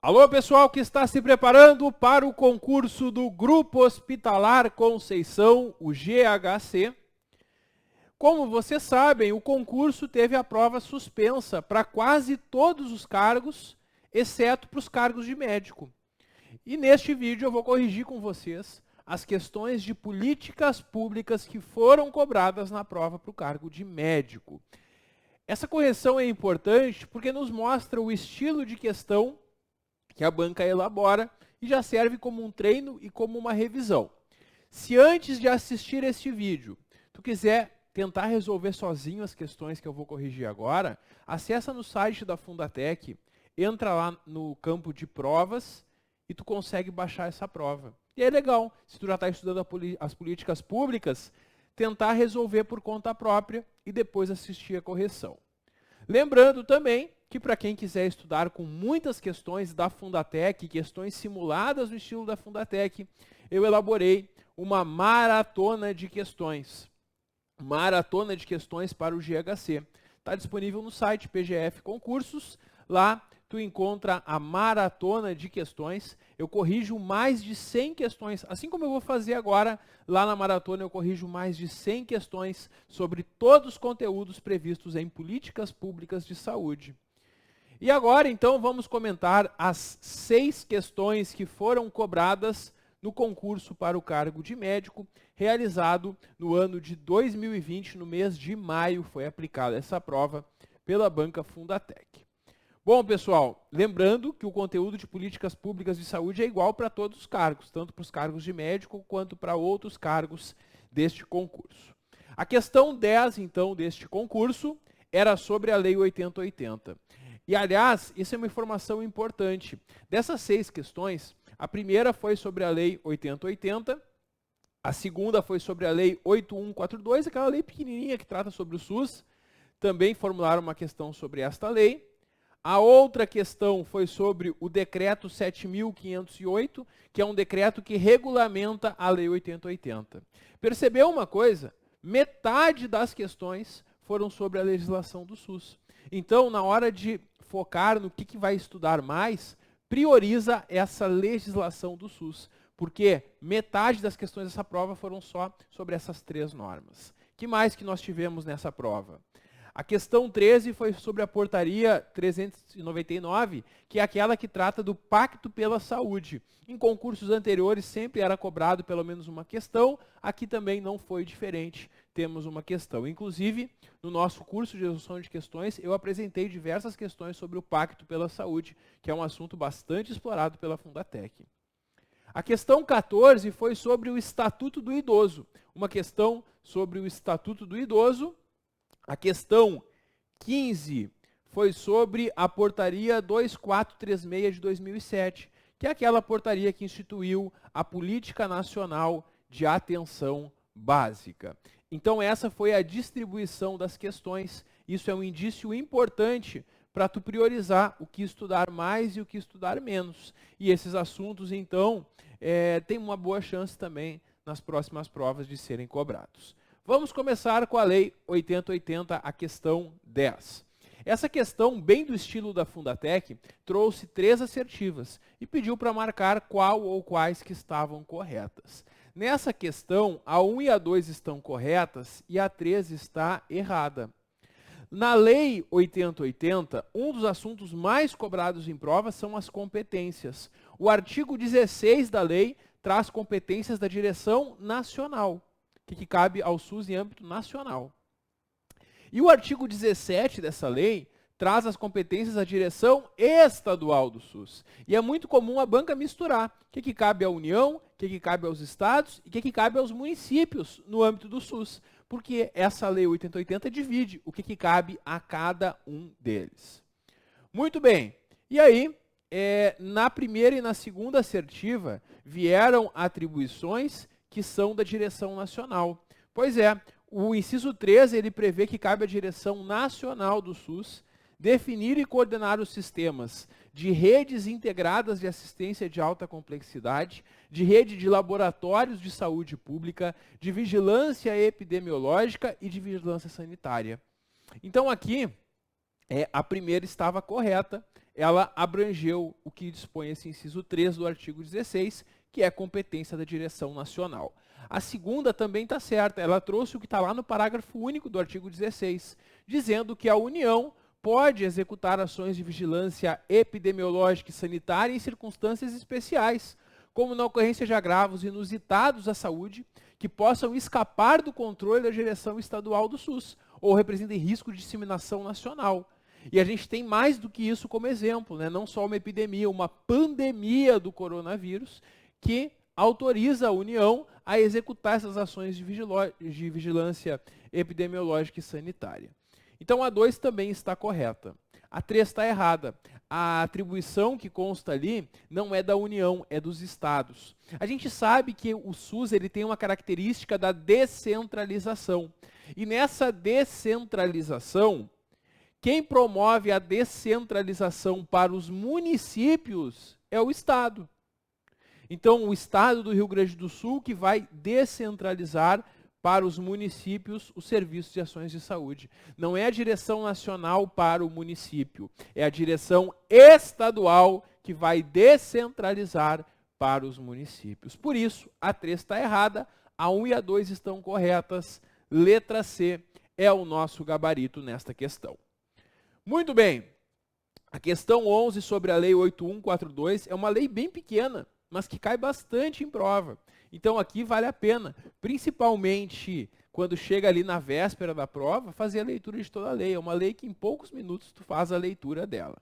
Alô, pessoal que está se preparando para o concurso do Grupo Hospitalar Conceição, o GHC. Como vocês sabem, o concurso teve a prova suspensa para quase todos os cargos, exceto para os cargos de médico. E neste vídeo eu vou corrigir com vocês as questões de políticas públicas que foram cobradas na prova para o cargo de médico. Essa correção é importante porque nos mostra o estilo de questão que a banca elabora e já serve como um treino e como uma revisão. Se antes de assistir este vídeo, tu quiser tentar resolver sozinho as questões que eu vou corrigir agora, acessa no site da Fundatec, entra lá no campo de provas e tu consegue baixar essa prova. E é legal, se tu já está estudando as políticas públicas, tentar resolver por conta própria e depois assistir a correção. Lembrando também que para quem quiser estudar com muitas questões da Fundatec, questões simuladas no estilo da Fundatec, eu elaborei uma maratona de questões. Maratona de questões para o GHC. Está disponível no site PGF Concursos. Lá tu encontra a maratona de questões. Eu corrijo mais de 100 questões. Assim como eu vou fazer agora, lá na maratona eu corrijo mais de 100 questões sobre todos os conteúdos previstos em políticas públicas de saúde. E agora, então, vamos comentar as 6 questões que foram cobradas no concurso para o cargo de médico, realizado no ano de 2020, no mês de maio, foi aplicada essa prova pela banca Fundatec. Bom, pessoal, lembrando que o conteúdo de políticas públicas de saúde é igual para todos os cargos, tanto para os cargos de médico quanto para outros cargos deste concurso. A questão 10, então, deste concurso era sobre a Lei 8080. E, aliás, isso é uma informação importante. Dessas 6 questões, a primeira foi sobre a Lei 8080, a segunda foi sobre a Lei 8142, aquela lei pequenininha que trata sobre o SUS. Também formularam uma questão sobre esta lei. A outra questão foi sobre o Decreto 7.508, que é um decreto que regulamenta a Lei 8080. Percebeu uma coisa? Metade das questões foram sobre a legislação do SUS. Então, na hora de focar no que vai estudar mais, prioriza essa legislação do SUS, porque metade das questões dessa prova foram só sobre essas 3 normas. Que mais que nós tivemos nessa prova? A questão 13 foi sobre a portaria 399, que é aquela que trata do Pacto pela Saúde. Em concursos anteriores sempre era cobrado pelo menos uma questão, aqui também não foi diferente, temos uma questão. Inclusive, no nosso curso de resolução de questões, eu apresentei diversas questões sobre o Pacto pela Saúde, que é um assunto bastante explorado pela Fundatec. A questão 14 foi sobre o Estatuto do Idoso, uma questão sobre o Estatuto do Idoso. A questão 15 foi sobre a portaria 2436 de 2007, que é aquela portaria que instituiu a Política Nacional de Atenção Básica. Então essa foi a distribuição das questões. Isso é um indício importante para tu priorizar o que estudar mais e o que estudar menos. E esses assuntos, então, têm uma boa chance também nas próximas provas de serem cobrados. Vamos começar com a Lei 8080, a questão 10. Essa questão, bem do estilo da Fundatec, trouxe 3 assertivas e pediu para marcar qual ou quais que estavam corretas. Nessa questão, a 1 e a 2 estão corretas e a 3 está errada. Na Lei 8080, um dos assuntos mais cobrados em prova são as competências. O artigo 16 da lei traz competências da direção nacional, que cabe ao SUS em âmbito nacional. E o artigo 17 dessa lei traz as competências da direção estadual do SUS. E é muito comum a banca misturar o que cabe à União, o que cabe aos estados e o que cabe aos municípios no âmbito do SUS. Porque essa lei 8080 divide o que cabe a cada um deles. Muito bem. E aí, na primeira e na segunda assertiva, vieram atribuições que são da direção nacional. Pois é, o inciso 13, ele prevê que cabe à direção nacional do SUS definir e coordenar os sistemas de redes integradas de assistência de alta complexidade, de rede de laboratórios de saúde pública, de vigilância epidemiológica e de vigilância sanitária. Então aqui, a primeira estava correta, ela abrangeu o que dispõe esse inciso 3 do artigo 16, que é competência da direção nacional. A segunda também está certa, ela trouxe o que está lá no parágrafo único do artigo 16, dizendo que a União pode executar ações de vigilância epidemiológica e sanitária em circunstâncias especiais, como na ocorrência de agravos inusitados à saúde, que possam escapar do controle da direção estadual do SUS, ou representem risco de disseminação nacional. E a gente tem mais do que isso como exemplo, né? Não só uma epidemia, uma pandemia do coronavírus, que autoriza a União a executar essas ações de vigilância epidemiológica e sanitária. Então a 2 também está correta. A 3 está errada. A atribuição que consta ali não é da União, é dos estados. A gente sabe que o SUS ele tem uma característica da descentralização. E nessa descentralização, quem promove a descentralização para os municípios é o Estado. Então, o Estado do Rio Grande do Sul que vai descentralizar para os municípios os serviços de ações de saúde. Não é a direção nacional para o município, é a direção estadual que vai descentralizar para os municípios. Por isso, a 3 está errada, a 1 e a 2 estão corretas, letra C é o nosso gabarito nesta questão. Muito bem, a questão 11 sobre a Lei 8142 é uma lei bem pequena, mas que cai bastante em prova. Então aqui vale a pena, principalmente quando chega ali na véspera da prova, fazer a leitura de toda a lei. É uma lei que em poucos minutos tu faz a leitura dela.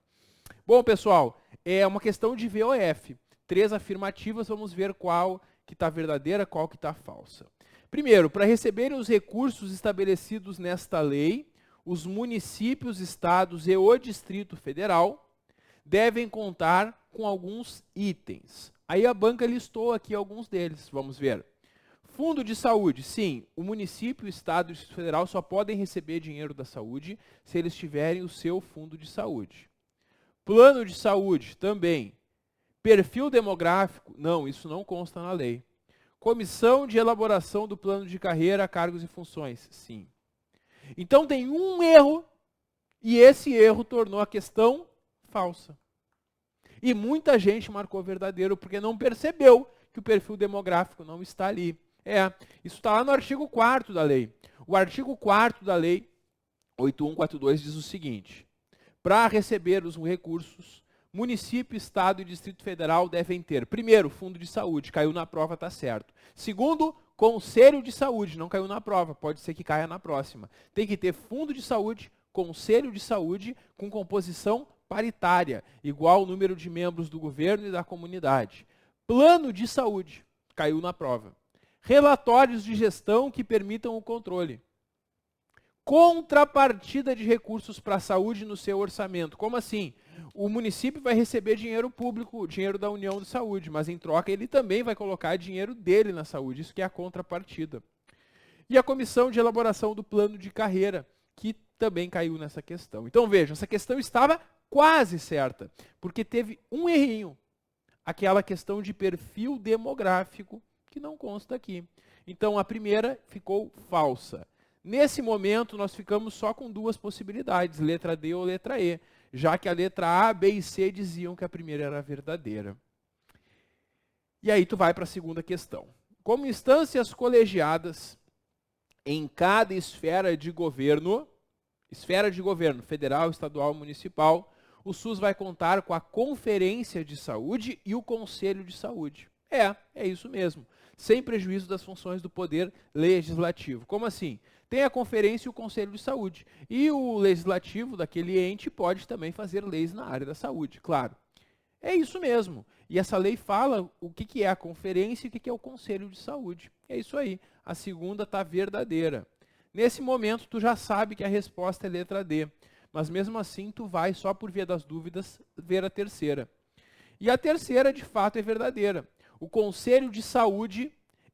Bom, pessoal, é uma questão de VOF. 3 afirmativas, vamos ver qual que está verdadeira, qual que está falsa. Primeiro, para receberem os recursos estabelecidos nesta lei, os municípios, estados e o Distrito Federal devem contar com alguns itens. Aí a banca listou aqui alguns deles, vamos ver. Fundo de saúde, sim, o município, o estado e o Distrito Federal só podem receber dinheiro da saúde se eles tiverem o seu fundo de saúde. Plano de saúde, também. Perfil demográfico, não, isso não consta na lei. Comissão de elaboração do plano de carreira, cargos e funções, sim. Então tem um erro, e esse erro tornou a questão falsa. E muita gente marcou verdadeiro porque não percebeu que o perfil demográfico não está ali. Isso está lá no artigo 4º da lei. O artigo 4º da lei 8142 diz o seguinte: para receber os recursos, município, estado e Distrito Federal devem ter, primeiro, fundo de saúde, caiu na prova, está certo. Segundo, conselho de saúde, não caiu na prova, pode ser que caia na próxima. Tem que ter fundo de saúde, conselho de saúde com composição paritária, igual o número de membros do governo e da comunidade. Plano de saúde, caiu na prova. Relatórios de gestão que permitam o controle. Contrapartida de recursos para a saúde no seu orçamento. Como assim? O município vai receber dinheiro público, dinheiro da União de Saúde, mas em troca ele também vai colocar dinheiro dele na saúde. Isso que é a contrapartida. E a comissão de elaboração do plano de carreira, que também caiu nessa questão. Então vejam, essa questão estava quase certa, porque teve um errinho. Aquela questão de perfil demográfico, que não consta aqui. Então a primeira ficou falsa. Nesse momento, nós ficamos só com 2 possibilidades, letra D ou letra E, já que a letra A, B e C diziam que a primeira era verdadeira. E aí tu vai para a segunda questão. Como instâncias colegiadas em cada esfera de governo federal, estadual, municipal, o SUS vai contar com a Conferência de Saúde e o Conselho de Saúde. É isso mesmo, sem prejuízo das funções do Poder Legislativo. Como assim? Tem a Conferência e o Conselho de Saúde. E o Legislativo daquele ente pode também fazer leis na área da saúde, claro. É isso mesmo. E essa lei fala o que é a Conferência e o que é o Conselho de Saúde. É isso aí. A segunda está verdadeira. Nesse momento, tu já sabe que a resposta é letra D. Mas mesmo assim, tu vai, só por via das dúvidas, ver a terceira. E a terceira, de fato, é verdadeira. O Conselho de Saúde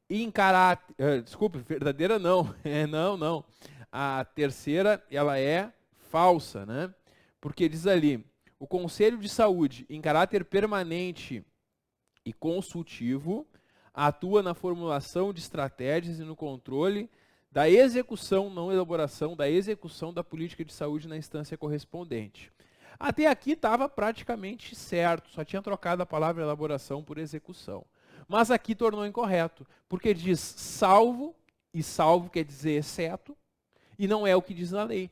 em caráter... desculpe, verdadeira não. Não. A terceira, ela é falsa, né? Porque diz ali, o Conselho de Saúde, em caráter permanente e consultivo, atua na formulação de estratégias e no controle da execução, não elaboração, da execução da política de saúde na instância correspondente. Até aqui estava praticamente certo, só tinha trocado a palavra elaboração por execução. Mas aqui tornou incorreto, porque diz salvo, e salvo quer dizer exceto, e não é o que diz na lei.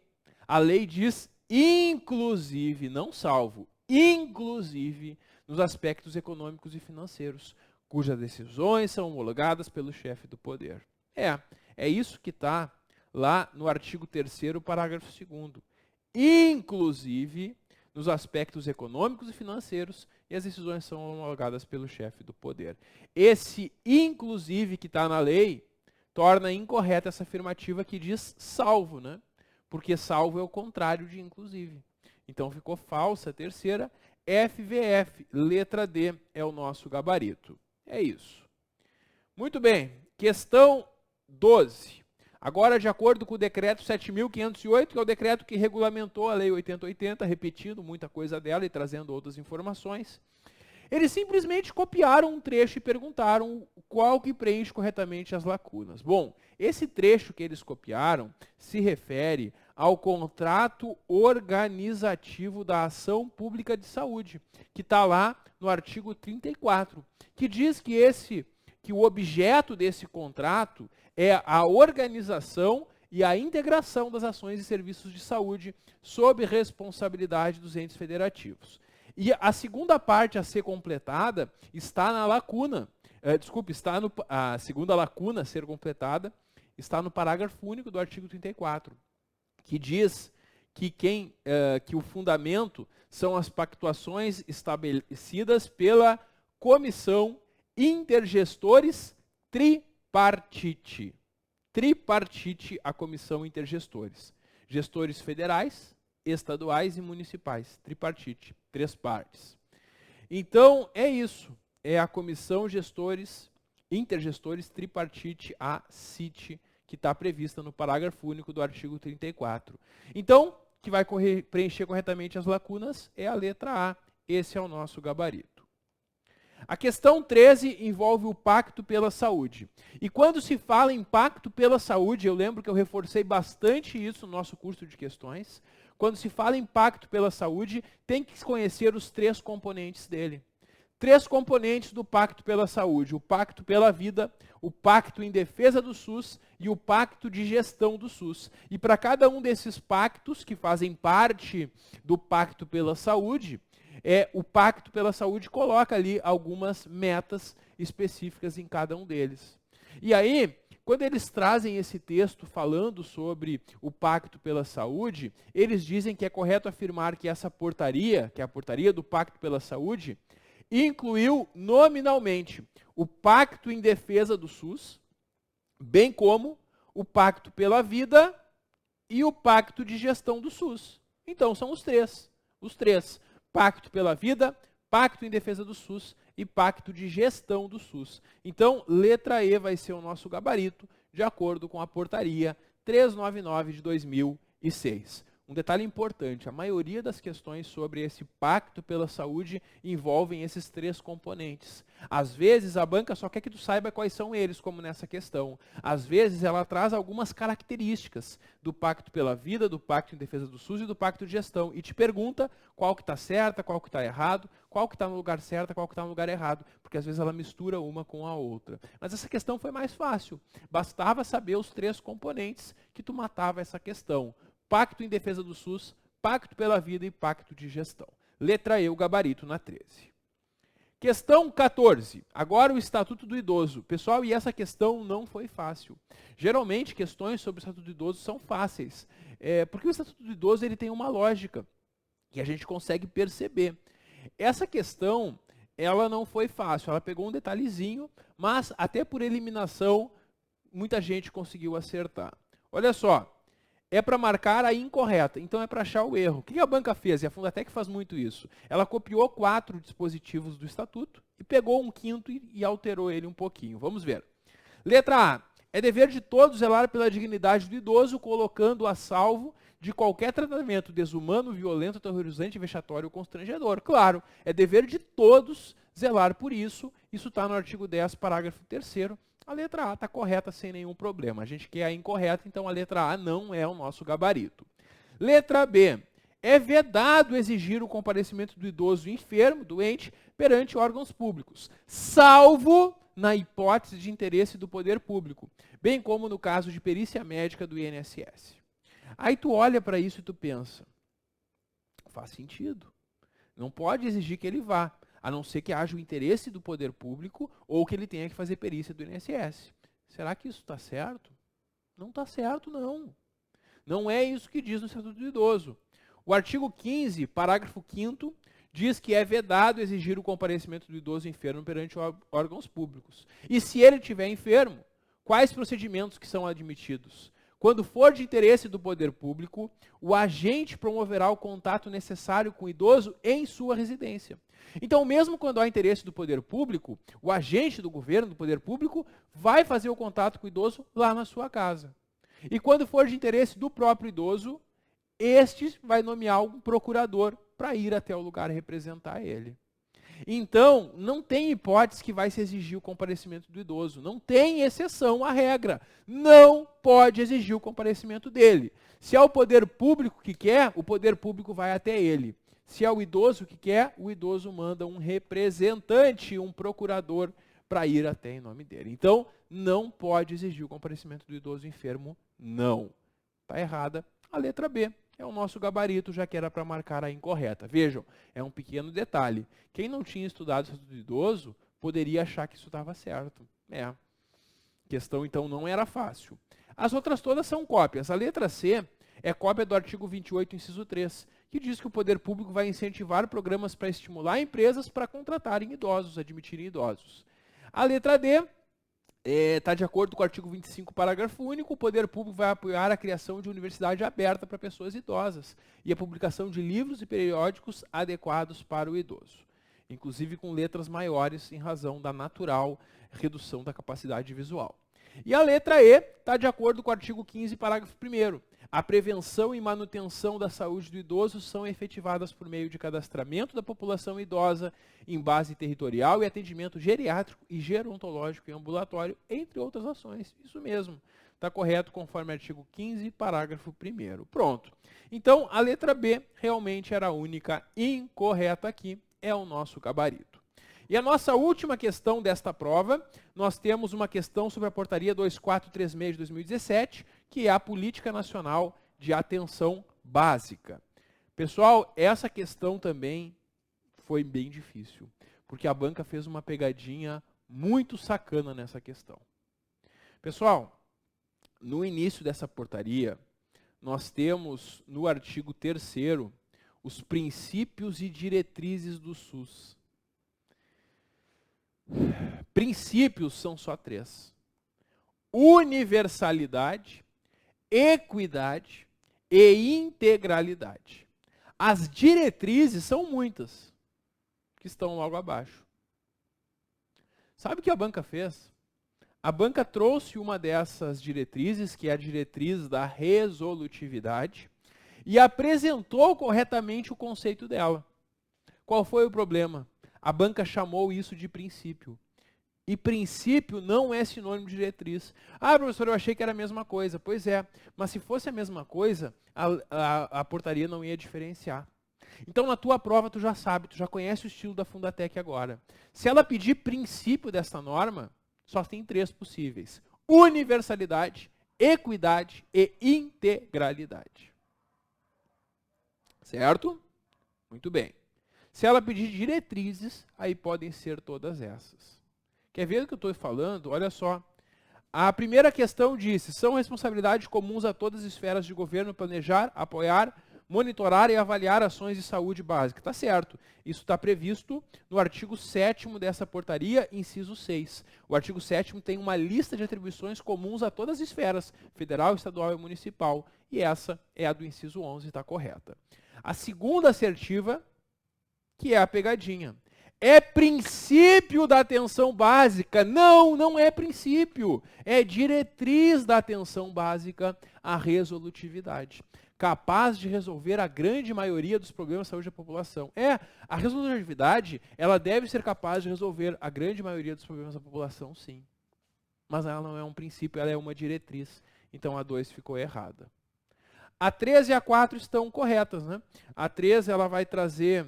A lei diz inclusive, não salvo, inclusive nos aspectos econômicos e financeiros, cujas decisões são homologadas pelo chefe do poder. É isso que está lá no artigo 3º, parágrafo 2º. Inclusive nos aspectos econômicos e financeiros, e as decisões são homologadas pelo chefe do poder. Esse inclusive que está na lei torna incorreta essa afirmativa que diz salvo, né? Porque salvo é o contrário de inclusive. Então ficou falsa a terceira. FVF, letra D, é o nosso gabarito. É isso. Muito bem. Questão 12. Agora, de acordo com o decreto 7.508, que é o decreto que regulamentou a Lei 8080, repetindo muita coisa dela e trazendo outras informações, eles simplesmente copiaram um trecho e perguntaram qual que preenche corretamente as lacunas. Bom, esse trecho que eles copiaram se refere ao contrato organizativo da ação pública de saúde, que está lá no artigo 34, que diz que o objeto desse contrato é a organização e a integração das ações e serviços de saúde sob responsabilidade dos entes federativos. E a segunda parte a ser completada está na lacuna, a segunda lacuna a ser completada está no parágrafo único do artigo 34, que diz que o fundamento são as pactuações estabelecidas pela Comissão Intergestores Tripartite. Tripartite, a Comissão Intergestores. Gestores federais, estaduais e municipais. Tripartite, 3 partes. Então, é isso. É a Comissão Intergestores Tripartite, a CIT, que está prevista no parágrafo único do artigo 34. Então, que vai preencher corretamente as lacunas é a letra A. Esse é o nosso gabarito. A questão 13 envolve o Pacto pela Saúde. E quando se fala em Pacto pela Saúde, eu lembro que eu reforcei bastante isso no nosso curso de questões. Quando se fala em Pacto pela Saúde, tem que conhecer os 3 componentes dele. 3 componentes do Pacto pela Saúde: o Pacto pela Vida, o Pacto em Defesa do SUS e o Pacto de Gestão do SUS. E para cada um desses pactos que fazem parte do Pacto pela Saúde, o Pacto pela Saúde coloca ali algumas metas específicas em cada um deles. E aí, quando eles trazem esse texto falando sobre o Pacto pela Saúde, eles dizem que é correto afirmar que essa portaria, que é a portaria do Pacto pela Saúde, incluiu nominalmente o Pacto em Defesa do SUS, bem como o Pacto pela Vida e o Pacto de Gestão do SUS. Então, são os três. Pacto pela Vida, Pacto em Defesa do SUS e Pacto de Gestão do SUS. Então, letra E vai ser o nosso gabarito, de acordo com a portaria 399 de 2006. Um detalhe importante: a maioria das questões sobre esse Pacto pela Saúde envolvem esses 3 componentes. Às vezes, a banca só quer que tu saiba quais são eles, como nessa questão. Às vezes, ela traz algumas características do Pacto pela Vida, do Pacto em Defesa do SUS e do Pacto de Gestão, e te pergunta qual que está certa, qual que está errado, qual que está no lugar certo, qual que está no lugar errado, porque às vezes ela mistura uma com a outra. Mas essa questão foi mais fácil. Bastava saber os 3 componentes que tu matava essa questão. Pacto em Defesa do SUS, Pacto pela Vida e Pacto de Gestão. Letra E, o gabarito na 13. Questão 14. Agora o Estatuto do Idoso. Pessoal, e essa questão não foi fácil. Geralmente, questões sobre o Estatuto do Idoso são fáceis. Porque o Estatuto do Idoso ele tem uma lógica que a gente consegue perceber. Essa questão, ela não foi fácil. Ela pegou um detalhezinho, mas até por eliminação, muita gente conseguiu acertar. Olha só. É para marcar a incorreta, então é para achar o erro. O que a banca fez? E a Fundatec faz muito isso. Ela copiou 4 dispositivos do Estatuto e pegou um 5º e alterou ele um pouquinho. Vamos ver. Letra A. É dever de todos zelar pela dignidade do idoso, colocando a salvo de qualquer tratamento desumano, violento, aterrorizante, vexatório ou constrangedor. Claro, é dever de todos zelar por isso. Isso está no artigo 10, parágrafo 3º. A letra A está correta sem nenhum problema. A gente quer a incorreta, então a letra A não é o nosso gabarito. Letra B. é vedado exigir o comparecimento do idoso enfermo, doente, perante órgãos públicos, salvo na hipótese de interesse do poder público, bem como no caso de perícia médica do INSS. Aí tu olha para isso e tu pensa, faz sentido. Não pode exigir que ele vá, a não ser que haja o interesse do poder público ou que ele tenha que fazer perícia do INSS. Será que isso está certo? Não está certo, não. Não é isso que diz no Estatuto do Idoso. O artigo 15, parágrafo 5º, diz que é vedado exigir o comparecimento do idoso enfermo perante órgãos públicos. E se ele estiver enfermo, quais procedimentos que são admitidos? Quando for de interesse do poder público, o agente promoverá o contato necessário com o idoso em sua residência. Então, mesmo quando há interesse do poder público, o agente do governo, do poder público, vai fazer o contato com o idoso lá na sua casa. E quando for de interesse do próprio idoso, este vai nomear um procurador para ir até o lugar representar ele. Então, não tem hipótese que vai se exigir o comparecimento do idoso. Não tem exceção à regra. Não pode exigir o comparecimento dele. Se é o poder público que quer, o poder público vai até ele. Se é o idoso que quer, o idoso manda um representante, um procurador, para ir até em nome dele. Então, não pode exigir o comparecimento do idoso enfermo, não. Está errada a letra B. É o nosso gabarito, já que era para marcar a incorreta. Vejam, é um pequeno detalhe. Quem não tinha estudado o Estatuto do Idoso poderia achar que isso estava certo. A questão, então, não era fácil. As outras todas são cópias. A letra C é cópia do artigo 28, inciso 3, que diz que o poder público vai incentivar programas para estimular empresas para contratarem idosos, admitirem idosos. A letra D está de acordo com o artigo 25, parágrafo único, o poder público vai apoiar a criação de universidade aberta para pessoas idosas e a publicação de livros e periódicos adequados para o idoso, inclusive com letras maiores em razão da natural redução da capacidade visual. E a letra E está de acordo com o artigo 15, parágrafo 1º. A prevenção e manutenção da saúde do idoso são efetivadas por meio de cadastramento da população idosa em base territorial e atendimento geriátrico e gerontológico em ambulatório, entre outras ações. Isso mesmo, está correto conforme o artigo 15, parágrafo 1º. Pronto. Então, a letra B realmente era a única incorreta aqui, é o nosso gabarito. E a nossa última questão desta prova, nós temos uma questão sobre a portaria 2436 de 2017, que é a Política Nacional de Atenção Básica. Pessoal, essa questão também foi bem difícil, porque a banca fez uma pegadinha muito sacana nessa questão. Pessoal, no início dessa portaria, nós temos no artigo 3º os princípios e diretrizes do SUS. Princípios são só 3. Universalidade, equidade e integralidade. As diretrizes são muitas, que estão logo abaixo. Sabe o que a banca fez? A banca trouxe uma dessas diretrizes, que é a diretriz da resolutividade, e apresentou corretamente o conceito dela. Qual foi o problema? A banca chamou isso de princípio. E princípio não é sinônimo de diretriz. Ah, professor, eu achei que era a mesma coisa. Pois é, mas se fosse a mesma coisa, a portaria não ia diferenciar. Então, na tua prova, tu já sabe, tu já conhece o estilo da Fundatec agora. Se ela pedir princípio dessa norma, só tem 3 possíveis. Universalidade, equidade e integralidade. Certo? Muito bem. Se ela pedir diretrizes, aí podem ser todas essas. Quer ver o que eu estou falando? Olha só. A primeira questão disse, são responsabilidades comuns a todas as esferas de governo planejar, apoiar, monitorar e avaliar ações de saúde básica. Está certo. Isso está previsto no artigo 7º dessa portaria, inciso 6. O artigo 7º tem uma lista de atribuições comuns a todas as esferas, federal, estadual e municipal. E essa é a do inciso 11, está correta. A segunda assertiva, que é a pegadinha. É princípio da atenção básica. Não, não é princípio. É diretriz da atenção básica a resolutividade. Capaz de resolver a grande maioria dos problemas de saúde da população. A resolutividade, ela deve ser capaz de resolver a grande maioria dos problemas da população, sim. Mas ela não é um princípio, ela é uma diretriz. Então a 2 ficou errada. A 3 e a 4 estão corretas, né? A 3 ela vai trazer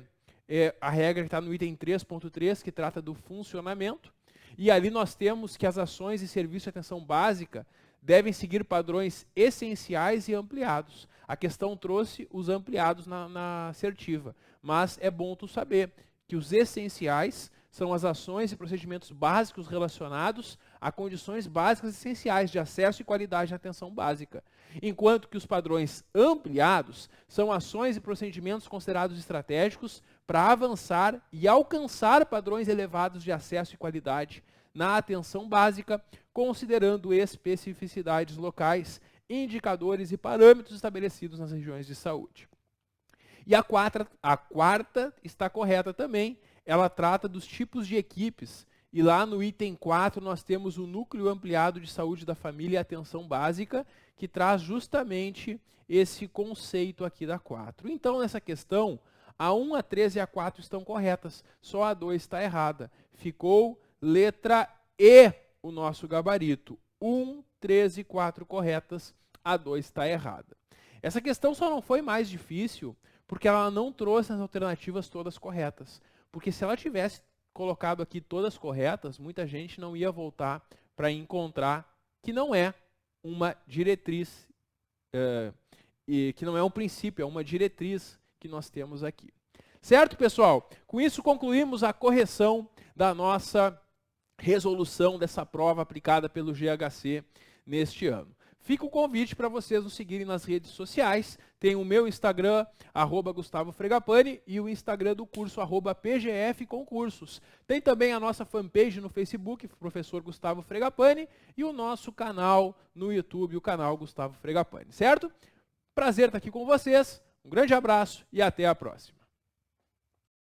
a regra que está no item 3.3, que trata do funcionamento. E ali nós temos que as ações e serviços de atenção básica devem seguir padrões essenciais e ampliados. A questão trouxe os ampliados na assertiva, mas é bom tu saber que os essenciais são as ações e procedimentos básicos relacionados a condições básicas essenciais de acesso e qualidade na atenção básica, enquanto que os padrões ampliados são ações e procedimentos considerados estratégicos para avançar e alcançar padrões elevados de acesso e qualidade na atenção básica, considerando especificidades locais, indicadores e parâmetros estabelecidos nas regiões de saúde. E a quarta está correta também, ela trata dos tipos de equipes, e lá no item 4 nós temos o Núcleo Ampliado de Saúde da Família e Atenção Básica, que traz justamente esse conceito aqui da 4. Então, nessa questão, a 1, a 3 e a 4 estão corretas, só a 2 está errada. Ficou letra E o nosso gabarito. 1, 3 e 4 corretas, a 2 está errada. Essa questão só não foi mais difícil porque ela não trouxe as alternativas todas corretas. Porque se ela tivesse colocado aqui todas corretas, muita gente não ia voltar para encontrar que não é uma diretriz, e que não é um princípio, é uma diretriz que nós temos aqui. Certo, pessoal? Com isso concluímos a correção da nossa resolução dessa prova aplicada pelo GHC neste ano. Fica o convite para vocês nos seguirem nas redes sociais. Tem o meu Instagram, @GustavoFregapane, e o Instagram do curso, @PGFConcursos. Tem também a nossa fanpage no Facebook, Professor Gustavo Fregapane, e o nosso canal no YouTube, o canal Gustavo Fregapane. Certo? Prazer estar aqui com vocês. Um grande abraço e até a próxima.